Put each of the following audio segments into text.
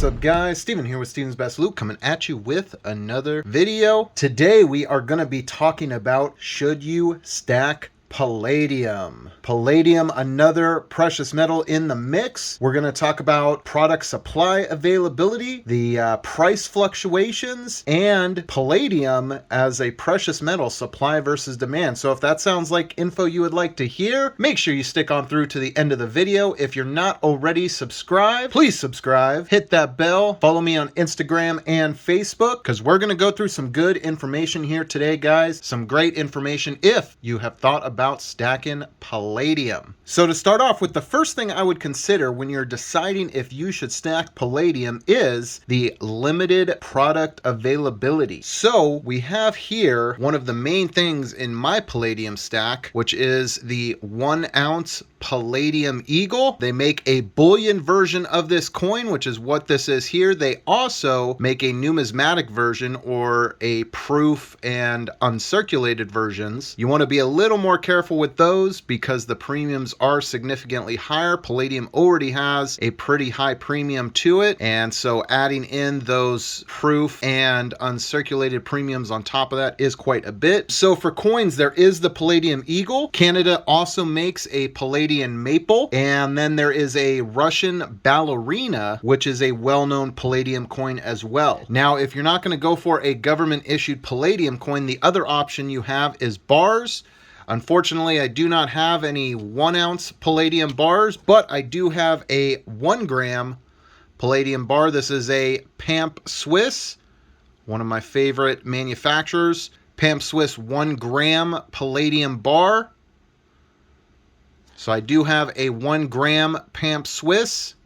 What's up guys, Steven here with Steven's Best Loot coming at you with another video. Today we are going to be talking about should you stack Palladium. Palladium, another precious metal in the mix. We're going to talk about product supply availability, the price fluctuations, and Palladium as a precious metal supply versus demand. So if that sounds like info you would like to hear, make sure you stick on through to the end of the video. If you're not already subscribed, please subscribe, hit that bell, follow me on Instagram and Facebook, because we're going to go through some good information here today, guys. Some great information if you have thought about stacking Palladium. So to start off with, the first thing I would consider when you're deciding if you should stack Palladium is the limited product availability. So we have here one of the main things in my Palladium stack, which is the 1 ounce Palladium Eagle. They make a bullion version of this coin, which is what this is here. They also make a numismatic version, or a proof and uncirculated versions. You want to be a little more careful with those because the premiums are significantly higher. Palladium already has a pretty high premium to it, and so adding in those proof and uncirculated premiums on top of that is quite a bit. So for coins, there is the Palladium Eagle. Canada also makes a Palladium Maple, and then there is a Russian Ballerina, which is a well-known Palladium coin as well. Now, if you're not going to go for a government-issued Palladium coin, the other option you have is bars. Unfortunately, I do not have any 1 ounce Palladium bars, but I do have a 1 gram Palladium bar. This is a Pamp Swiss, one of my favorite manufacturers. Pamp Swiss 1 gram Palladium bar. So I do have a 1 gram Pamp Swiss.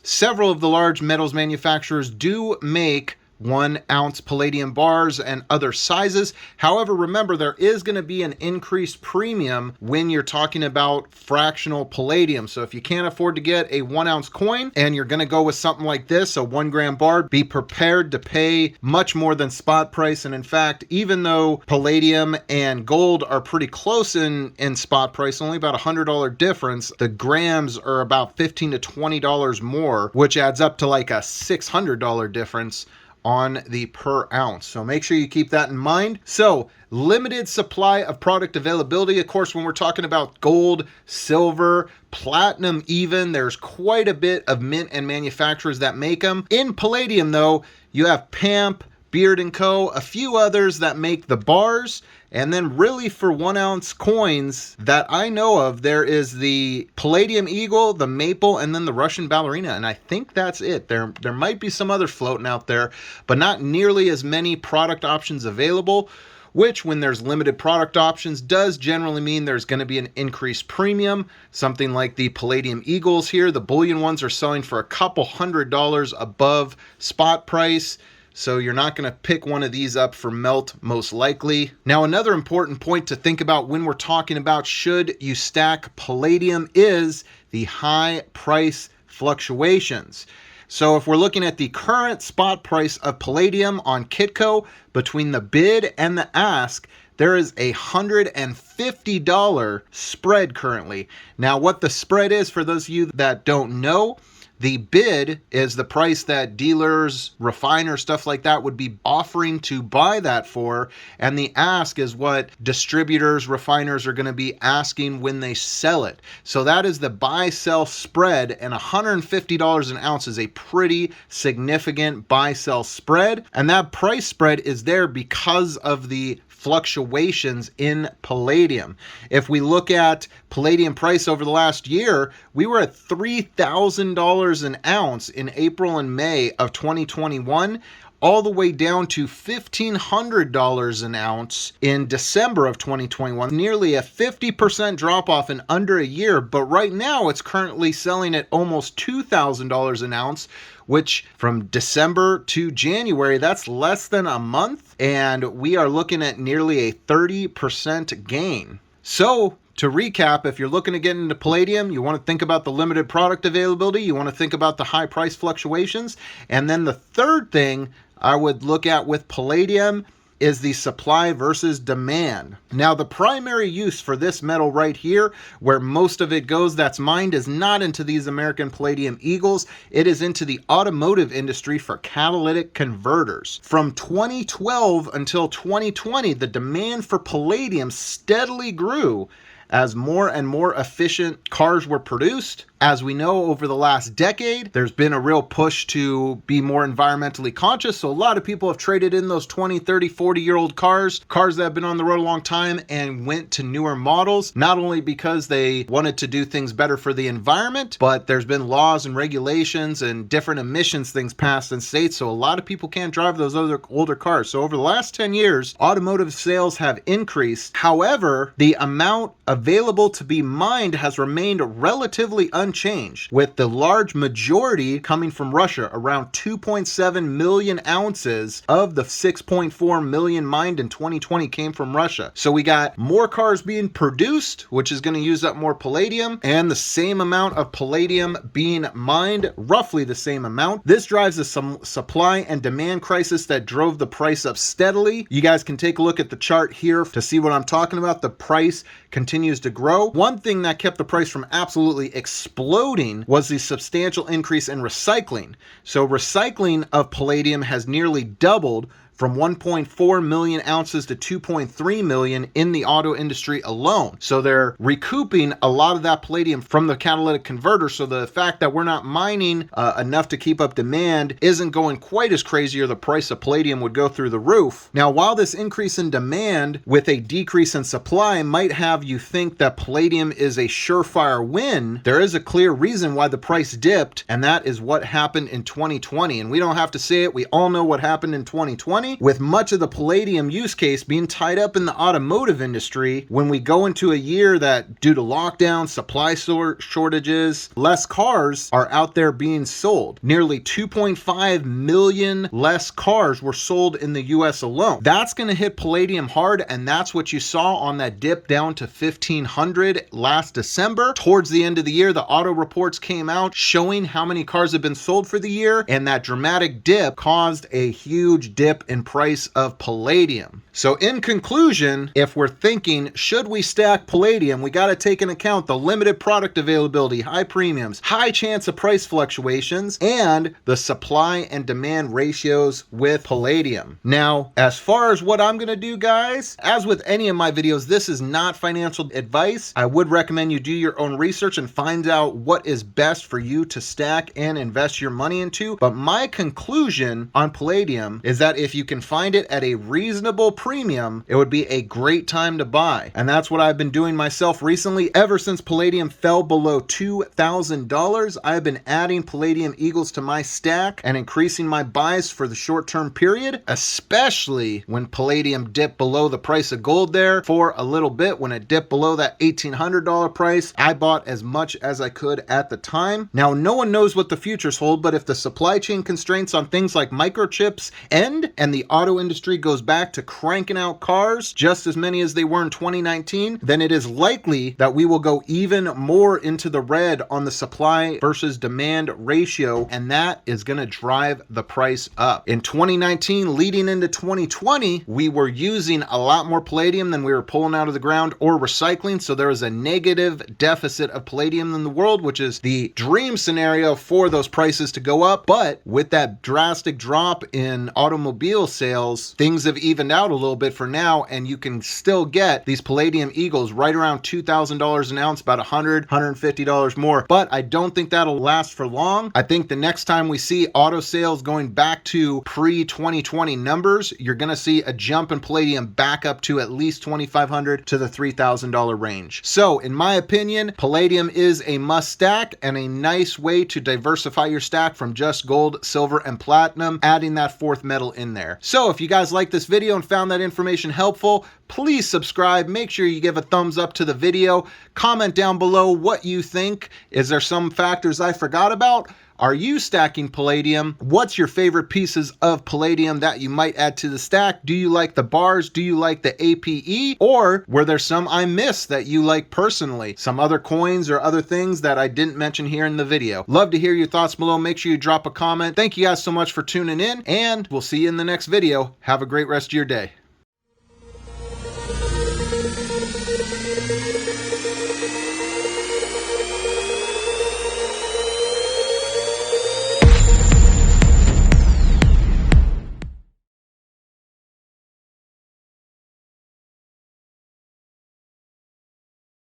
Several of the large metals manufacturers do make 1 ounce Palladium bars and other sizes. However, remember, there is going to be an increased premium when you're talking about fractional Palladium. So if you can't afford to get a 1 ounce coin and you're going to go with something like this, a 1 gram bar, be prepared to pay much more than spot price. And in fact, even though Palladium and gold are pretty close in spot price, only about $100 difference, the grams are about $15 to $20 more, which adds up to like a $600 difference on the per ounce. So make sure you keep that in mind. So limited supply of product availability. Of course, when we're talking about gold, silver, platinum even, there's quite a bit of mint and manufacturers that make them. In Palladium though, you have Pamp, Beard & Co., a few others that make the bars. And then really for 1 ounce coins that I know of, there is the Palladium Eagle, the Maple, and then the Russian Ballerina. And I think that's it. There might be some others floating out there, but not nearly as many product options available, which when there's limited product options does generally mean there's going to be an increased premium. Something like the Palladium Eagles here, the bullion ones are selling for a couple $100 above spot price. So you're not going to pick one of these up for melt, most likely. Now, another important point to think about when we're talking about should you stack Palladium is the high price fluctuations. So if we're looking at the current spot price of Palladium on Kitco, between the bid and the ask, there is a $150 spread currently. Now, what the spread is, for those of you that don't know, the bid is the price that dealers, refiners, stuff like that would be offering to buy that for. And the ask is what distributors, refiners are going to be asking when they sell it. So that is the buy-sell spread, and $150 an ounce is a pretty significant buy-sell spread. And that price spread is there because of the fluctuations in Palladium. If we look at Palladium price over the last year, we were at $3,000 an ounce in April and May of 2021, all the way down to $1,500 an ounce in December of 2021, nearly a 50% drop off in under a year. But right now it's currently selling at almost $2,000 an ounce, which from December to January, that's less than a month. And we are looking at nearly a 30% gain. So to recap, if you're looking to get into Palladium, you want to think about the limited product availability. You want to think about the high price fluctuations. And then the third thing I would look at with Palladium is the supply versus demand. Now, the primary use for this metal right here, where most of it goes that's mined, is not into these American Palladium Eagles. It is into the automotive industry for catalytic converters. From 2012 until 2020, the demand for palladium steadily grew as more and more efficient cars were produced. As we know, over the last decade, there's been a real push to be more environmentally conscious. So a lot of people have traded in those 20, 30, 40-year-old cars that have been on the road a long time, and went to newer models, not only because they wanted to do things better for the environment, but there's been laws and regulations and different emissions things passed in states. So a lot of people can't drive those other older cars. So over the last 10 years, automotive sales have increased. However, the amount available to be mined has remained relatively unchanged, with the large majority coming from Russia. Around 2.7 million ounces of the 6.4 million mined in 2020 came from Russia. So we got more cars being produced, which is going to use up more palladium, and the same amount of palladium being mined, roughly the same amount. This drives a supply and demand crisis that drove the price up steadily. You guys can take a look at the chart here to see what I'm talking about. The price continues to grow. One thing that kept the price from absolutely exploding was the substantial increase in recycling. So recycling of palladium has nearly doubled from 1.4 million ounces to 2.3 million in the auto industry alone. So they're recouping a lot of that palladium from the catalytic converter. So the fact that we're not mining enough to keep up demand isn't going quite as crazy, or the price of palladium would go through the roof. Now, while this increase in demand with a decrease in supply might have you think that palladium is a surefire win, there is a clear reason why the price dipped, and that is what happened in 2020. And we don't have to say it, we all know what happened in 2020. With much of the palladium use case being tied up in the automotive industry, when we go into a year that, due to lockdown, supply shortages, less cars are out there being sold. Nearly 2.5 million less cars were sold in the US alone. That's going to hit palladium hard, and that's what you saw on that dip down to 1,500 last December. Towards the end of the year, the auto reports came out showing how many cars have been sold for the year, and that dramatic dip caused a huge dip in price of palladium. So in conclusion, if we're thinking, should we stack palladium, we got to take into account the limited product availability, high premiums, high chance of price fluctuations, and the supply and demand ratios with palladium. Now, as far as what I'm going to do, guys, as with any of my videos, this is not financial advice. I would recommend you do your own research and find out what is best for you to stack and invest your money into. But my conclusion on palladium is that if you can find it at a reasonable premium, it would be a great time to buy. And that's what I've been doing myself recently. Ever since palladium fell below $2,000, I've been adding palladium eagles to my stack and increasing my buys for the short-term period, especially when palladium dipped below the price of gold there for a little bit. When it dipped below that $1,800 price, I bought as much as I could at the time. Now, no one knows what the futures hold, but if the supply chain constraints on things like microchips end and the auto industry goes back to cranking out cars, just as many as they were in 2019, then it is likely that we will go even more into the red on the supply versus demand ratio, and that is going to drive the price up. In 2019, leading into 2020, we were using a lot more palladium than we were pulling out of the ground or recycling, so there was a negative deficit of palladium in the world, which is the dream scenario for those prices to go up. But with that drastic drop in automobile sales, things have evened out a little bit for now, and you can still get these palladium eagles right around $2,000 an ounce, about $100, $150 more. But I don't think that'll last for long. I think the next time we see auto sales going back to pre-2020 numbers, you're going to see a jump in palladium back up to at least $2,500 to the $3,000 range. So in my opinion, palladium is a must stack and a nice way to diversify your stack from just gold, silver, and platinum, adding that fourth metal in there. So if you guys like this video and found that information helpful, please subscribe. Make sure you give a thumbs up to the video. Comment down below what you think. Is there some factors I forgot about? Are you stacking palladium? What's your favorite pieces of palladium that you might add to the stack? Do you like the bars? Do you like the APE? Or were there some I missed that you like personally? Some other coins or other things that I didn't mention here in the video? Love to hear your thoughts below. Make sure you drop a comment. Thank you guys so much for tuning in, and we'll see you in the next video. Have a great rest of your day.